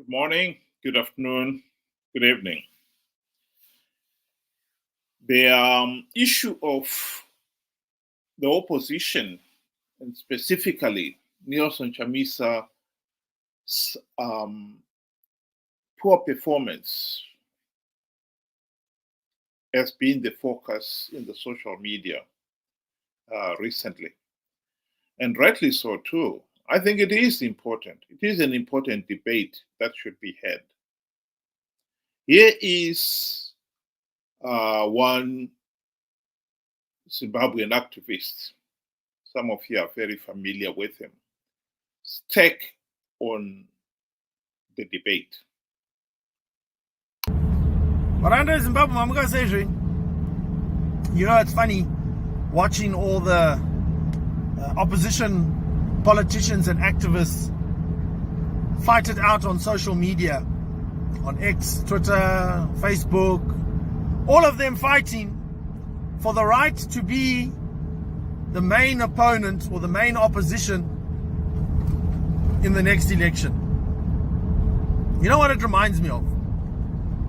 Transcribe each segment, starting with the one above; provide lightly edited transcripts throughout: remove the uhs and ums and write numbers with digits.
Good morning, good afternoon, good evening. The issue of the opposition, and specifically Nelson Chamisa's poor performance, has been the focus in the social media recently. And rightly so, too. I think it is important. It is an important debate that should be had. Here is one Zimbabwean activist. Some of you are very familiar with him. Take on the debate. Maranda Zimbabwe, I'm gonna say, it's funny watching all the opposition politicians and activists fight it out on social media, on X, Twitter, Facebook, all of them fighting for the right to be the main opponent or the main opposition in the next election. You know what it reminds me of?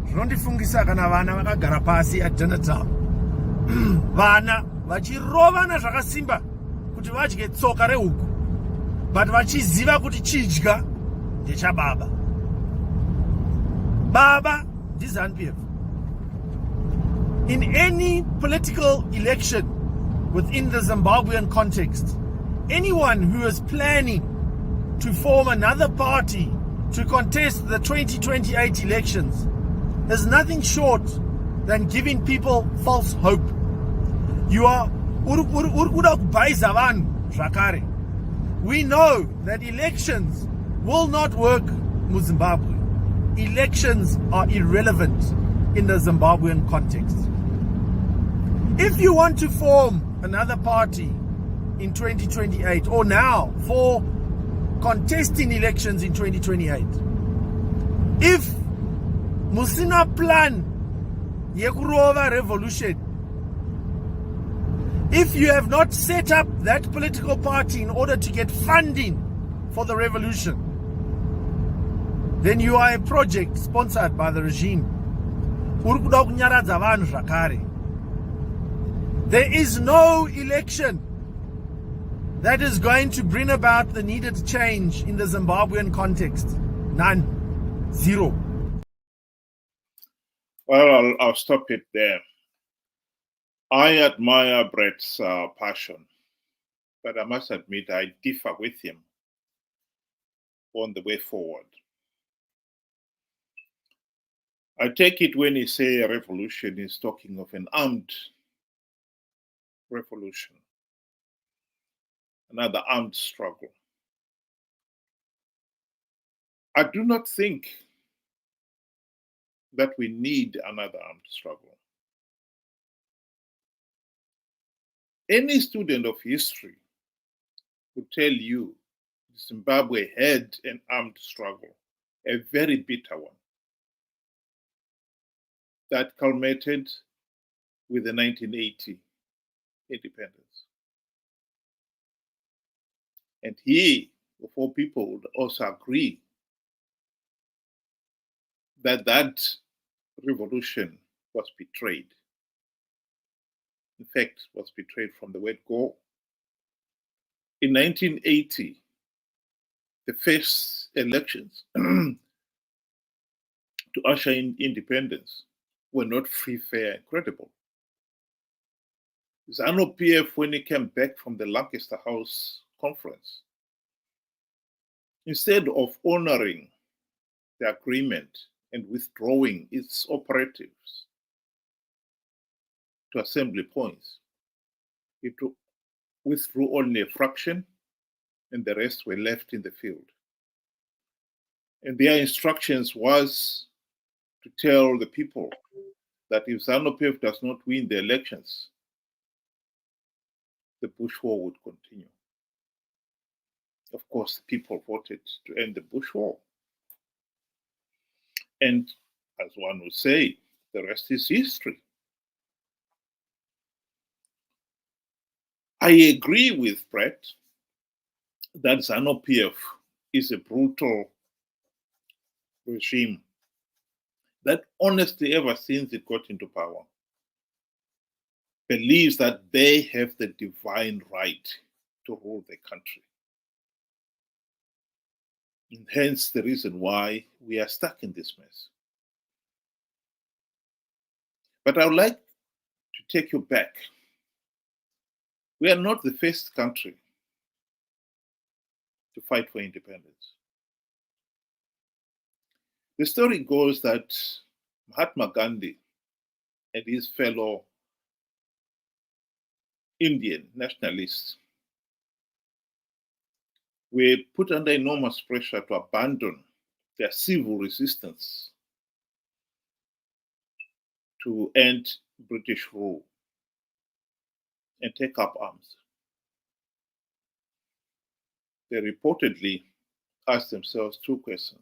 Zvinondifungisa kana vana vakagara pasi at dinner time. Vana vachirovana zvakasimba kuti vadye tsoka rehuku, but vachiziva kuti chidya ndechababa. Baba ndiZanu PF. In any political election within the Zimbabwean context, anyone who is planning to form another party to contest the 2028 elections is nothing short than giving people false hope. You are we know that elections will not work in Zimbabwe. Elections are irrelevant in the Zimbabwean context. If you want to form another party in 2028 or now for contesting elections in 2028, if musina plan yekurova revolution, if you have not set up that political party in order to get funding for the revolution, then you are a project sponsored by the regime. There is no election that is going to bring about the needed change in the Zimbabwean context. None. Zero. Well, I'll stop it there. I admire Brett's passion, but I must admit I differ with him on the way forward. I take it when he say a revolution, he's talking of an armed revolution, another armed struggle. I do not think that we need another armed struggle. Any student of history would tell you Zimbabwe had an armed struggle, a very bitter one, that culminated with the 1980 independence. And he, of all people, would also agree that that revolution was betrayed. In fact, was betrayed from the word go. In 1980, the first elections to usher in independence were not free, fair, and credible. Zanu PF, when he came back from the Lancaster House conference, instead of honoring the agreement and withdrawing its operatives to assembly points, it withdrew only a fraction and the rest were left in the field. And their instructions was to tell the people that if Zanu PF does not win the elections, the Bush War would continue. Of course, people voted to end the Bush War. And as one would say, the rest is history. I agree with Brett that Zanu PF is a brutal regime that honestly, ever since it got into power, believes that they have the divine right to rule the country. And hence the reason why we are stuck in this mess. But I would like to take you back. We are not the first country to fight for independence. The story goes that Mahatma Gandhi and his fellow Indian nationalists were put under enormous pressure to abandon their civil resistance to end British rule and take up arms. They reportedly asked themselves two questions.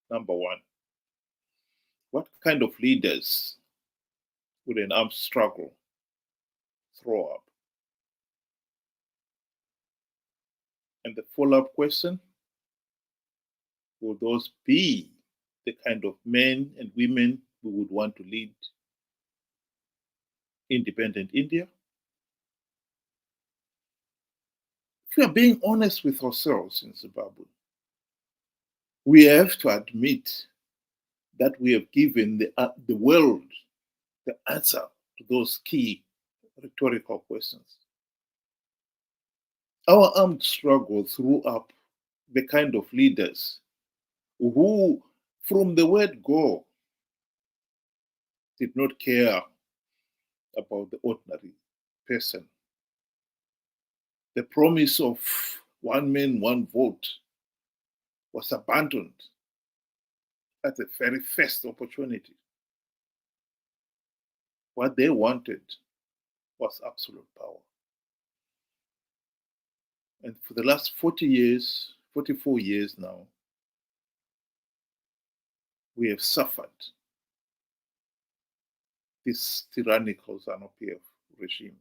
Number one, what kind of leaders would an armed struggle throw up? And the follow-up question, will those be the kind of men and women who would want to lead independent India? If we are being honest with ourselves in Zimbabwe, we have to admit that we have given the world the answer to those key rhetorical questions. Our armed struggle threw up the kind of leaders who, from the word go, did not care about the ordinary person. The promise of one man, one vote was abandoned at the very first opportunity. What they wanted was absolute power. And for the last 40 years, 44 years now, we have suffered this tyrannical Zanu PF regime.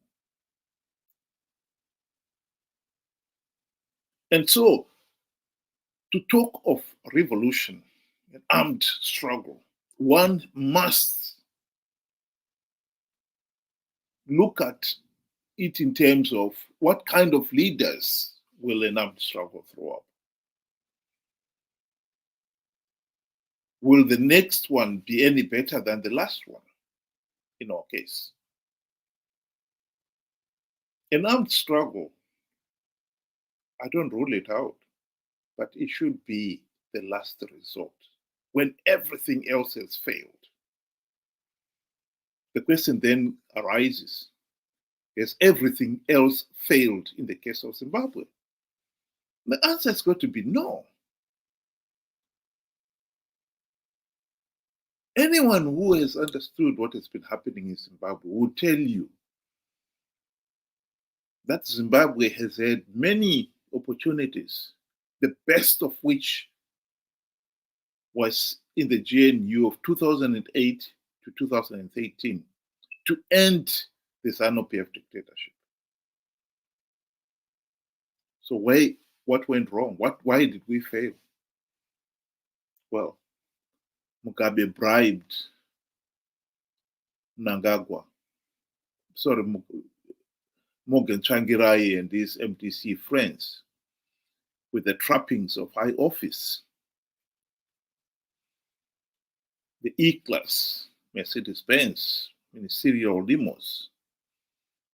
And so, to talk of revolution, an armed struggle, one must look at it in terms of what kind of leaders will an armed struggle throw up. Will the next one be any better than the last one, in our case? An armed struggle, I don't rule it out, but it should be the last resort when everything else has failed. The question then arises, has everything else failed in the case of Zimbabwe? The answer has got to be no. Anyone who has understood what has been happening in Zimbabwe will tell you that Zimbabwe has had many opportunities, the best of which was in the GNU of 2008 to 2013, to end the Zanu PF dictatorship. So what went wrong? Why did we fail? Well, Mugabe bribed Morgan Tsvangirai and his MDC friends with the trappings of high office. The E-Class, Mercedes-Benz, ministerial limos,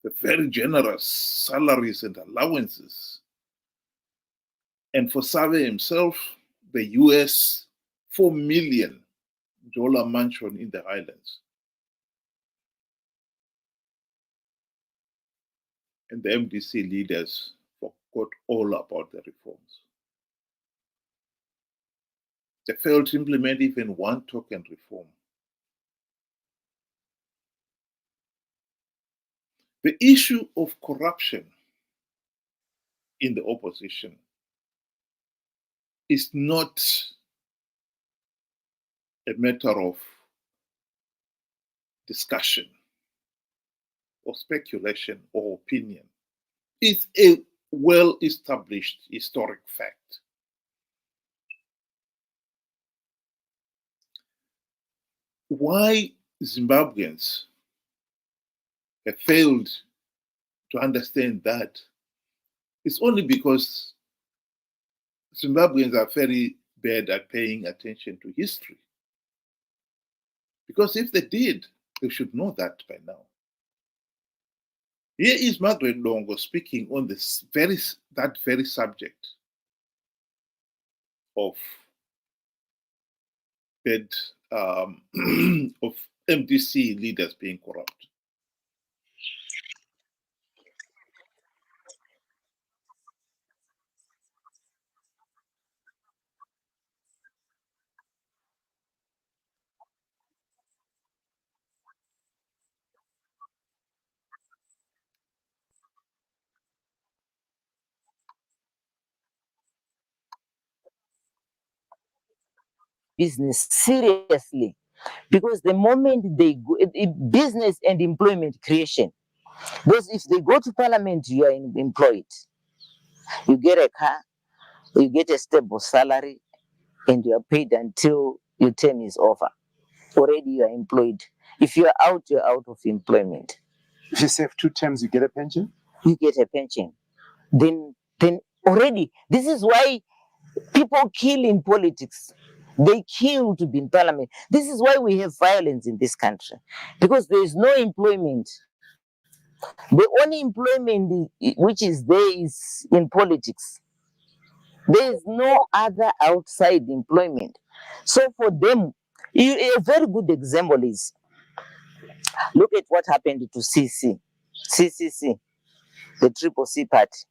the very generous salaries and allowances. And for Save himself, the US $4 million mansion in the Highlands. And the MDC leaders forgot all about the reforms. They failed to implement even one token reform. The issue of corruption in the opposition is not a matter of discussion or speculation or opinion. It's a well-established historic fact. why Zimbabweans have failed to understand that is only because Zimbabweans are very bad at paying attention to history. Because if they did, they should know that by now. Here is Margaret Longo speaking on that very subject of bad of MDC leaders being corrupt. Business seriously, because the moment they go, business and employment creation, because if they go to parliament, you are employed, you get a car, you get a stable salary, and you are paid until your term is over. Already you are employed. If you are out, you're out of employment. If you serve 2 terms, you get a pension? You get a pension. Then already, this is why people kill in politics. They kill to be in parliament. This is why we have violence in this country, because there is no employment. The only employment which is there is in politics. There is no other outside employment. So for them, a very good example is, look at what happened to CCC, the Triple C party.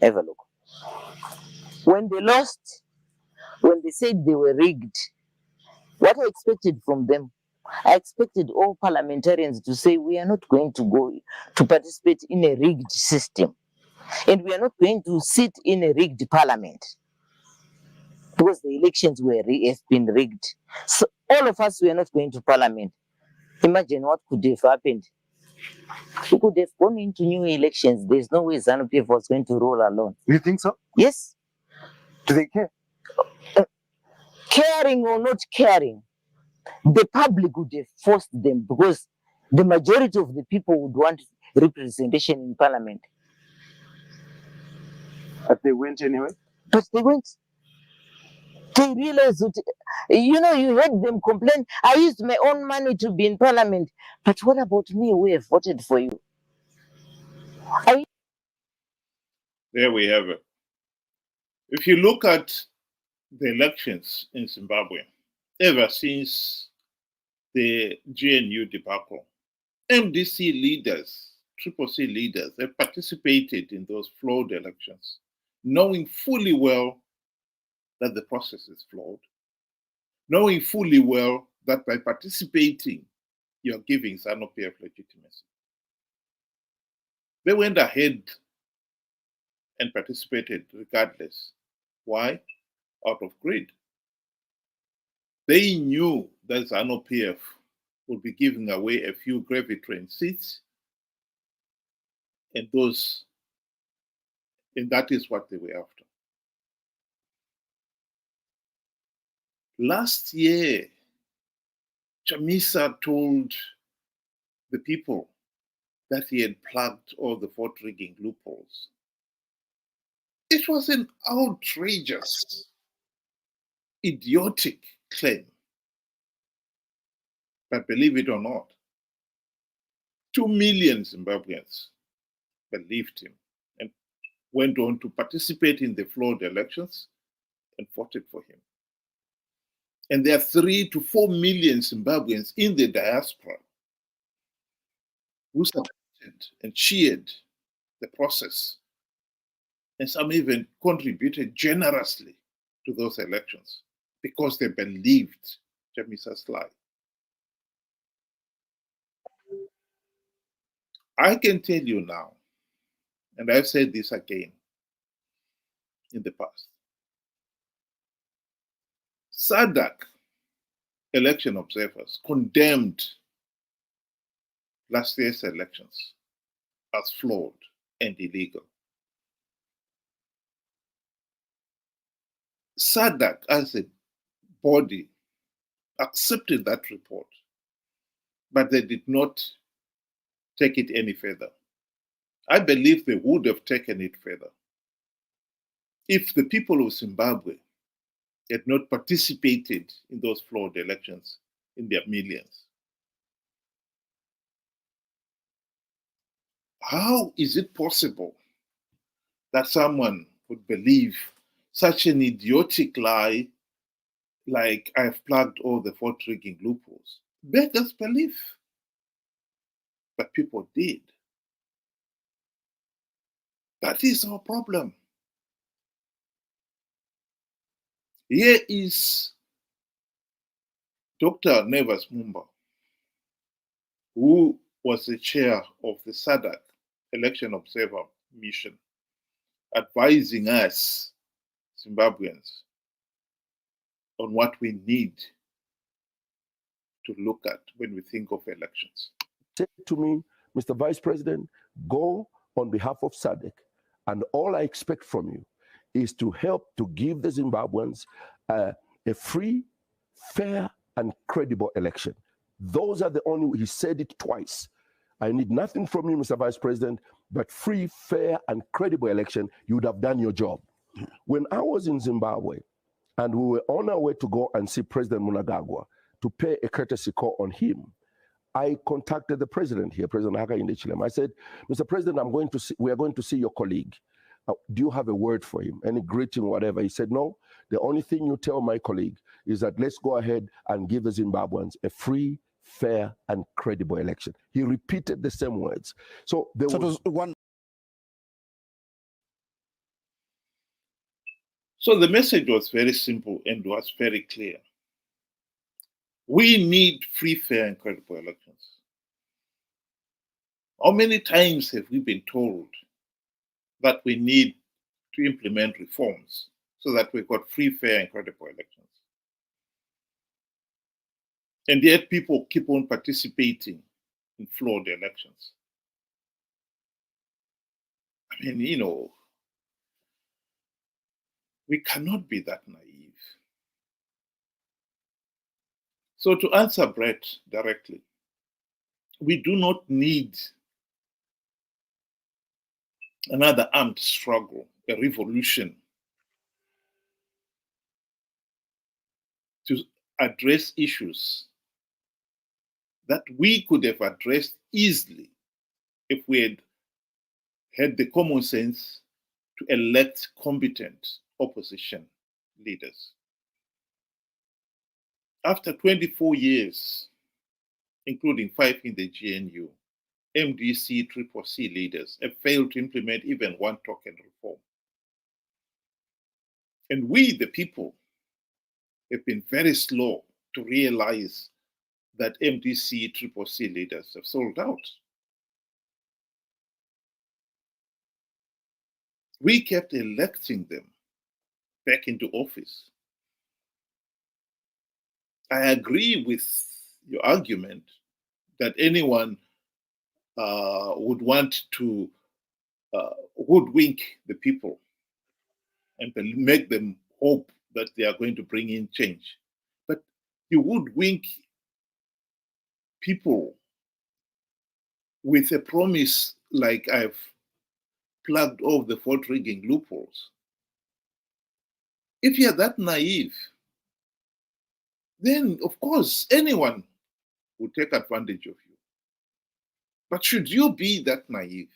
Have a look. When they lost, when they said they were rigged, what I expected from them, I expected all parliamentarians to say, we are not going to go to participate in a rigged system, and we are not going to sit in a rigged parliament, because the elections have been rigged. So all of us were not going to parliament. Imagine what could have happened. We could have gone into new elections. There's no way Zanu PF was going to rule alone. You think so? Yes. Do they care? Caring or not caring, the public would have forced them, because the majority of the people would want representation in parliament. But they went anyway? But they went. They realized that, you heard them complain, I used my own money to be in parliament. But what about me who have voted for you? There we have it. If you look at the elections in Zimbabwe, ever since the GNU debacle, MDC leaders, Triple C leaders, have participated in those flawed elections, knowing fully well that the process is flawed, knowing fully well that by participating, you're giving Zanu PF legitimacy. They went ahead and participated regardless. Why? Out of greed. They knew that Zanu PF would be giving away a few gravy train seats, and that is what they were after. Last year, Chamisa told the people that he had plugged all the vote rigging loopholes. It was an outrageous, idiotic claim. But believe it or not, 2 million Zimbabweans believed him and went on to participate in the flawed elections and voted for him. And there are 3 to 4 million Zimbabweans in the diaspora who supported and cheered the process. And some even contributed generously to those elections because they believed Chamisa's lie. I can tell you now, and I've said this again in the past, SADC election observers condemned last year's elections as flawed and illegal. SADC as a body accepted that report but they did not take it any further. I believe they would have taken it further if the people of Zimbabwe had not participated in those flawed elections in their millions. How is it possible that someone would believe such an idiotic lie like I've plugged all the vote rigging loopholes? Beggars belief. But people did. That is our problem. Here is Dr. Nevers Mumba, who was the chair of the SADC Election Observer Mission, advising us, Zimbabweans, on what we need to look at when we think of elections. Said to me, Mr. Vice President, go on behalf of SADC, and all I expect from you is to help to give the Zimbabweans a free, fair, and credible election. Those are the only, he said it twice. I need nothing from you, Mr. Vice President, but free, fair, and credible election. You would have done your job. When I was in Zimbabwe, and we were on our way to go and see President Mnangagwa to pay a courtesy call on him, I contacted the president here, President Hakainde Hichilema. I said, Mr. President, we are going to see your colleague. Do you have a word for him? Any greeting, whatever? He said, no. The only thing you tell my colleague is that let's go ahead and give the Zimbabweans a free, fair, and credible election. He repeated the same words. So there was one. So the message was very simple and was very clear. We need free, fair, and credible elections. How many times have we been told that we need to implement reforms so that we've got free, fair, and credible elections? And yet people keep on participating in flawed elections. I mean, we cannot be that naive. So to answer Brett directly, we do not need another armed struggle, a revolution, to address issues that we could have addressed easily if we had had the common sense to elect competent opposition leaders. After 24 years, including 5 in the GNU, MDC CCC leaders have failed to implement even one token reform. And we, the people, have been very slow to realize that MDC CCC leaders have sold out. We kept electing them back into office. I agree with your argument that anyone would want to hoodwink the people and make them hope that they are going to bring in change. But you hoodwink people with a promise like I've plugged all the vote rigging loopholes. If you're that naive, then of course anyone will take advantage of you. But should you be that naive?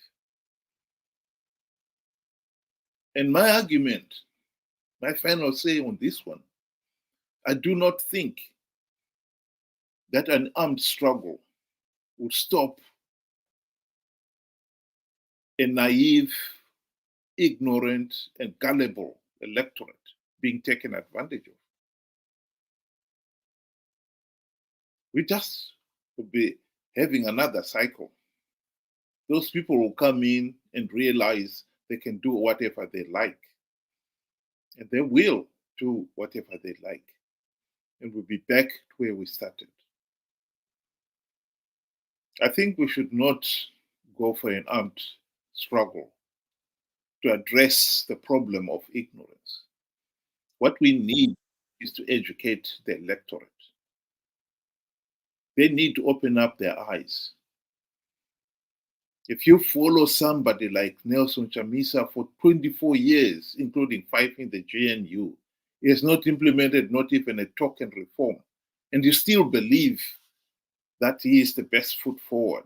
And my argument, my final say on this one, I do not think that an armed struggle would stop a naive, ignorant, and gullible electorate being taken advantage of. We just would be having another cycle. Those people will come in and realize they can do whatever they like. And they will do whatever they like. And we'll be back to where we started. I think we should not go for an armed struggle to address the problem of ignorance. What we need is to educate the electorate. They need to open up their eyes. If you follow somebody like Nelson Chamisa for 24 years, including 5 in the GNU, he has not implemented not even a token reform, and you still believe that he is the best foot forward,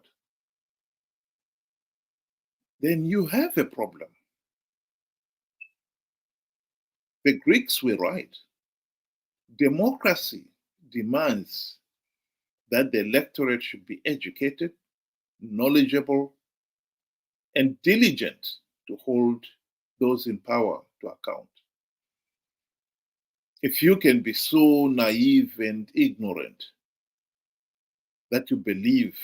then you have a problem. The Greeks were right. Democracy demands that the electorate should be educated, knowledgeable, and diligent to hold those in power to account. If you can be so naive and ignorant that you believe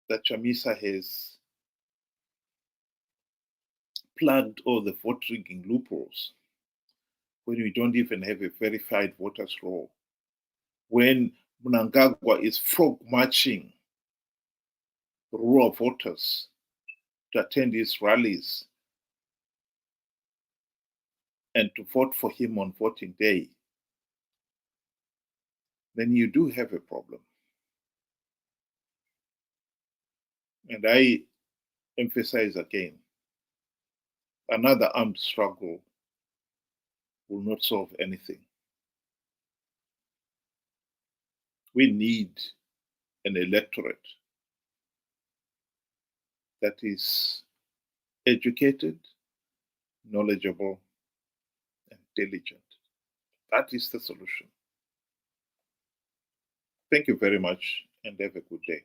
that Chamisa has plugged all the vote rigging loopholes, when we don't even have a verified voters roll, when Mnangagwa is frog marching rural voters to attend his rallies and to vote for him on voting day, then you do have a problem. And I emphasize again, another armed struggle will not solve anything. We need an electorate that is educated, knowledgeable, and diligent. That is the solution. Thank you very much and have a good day.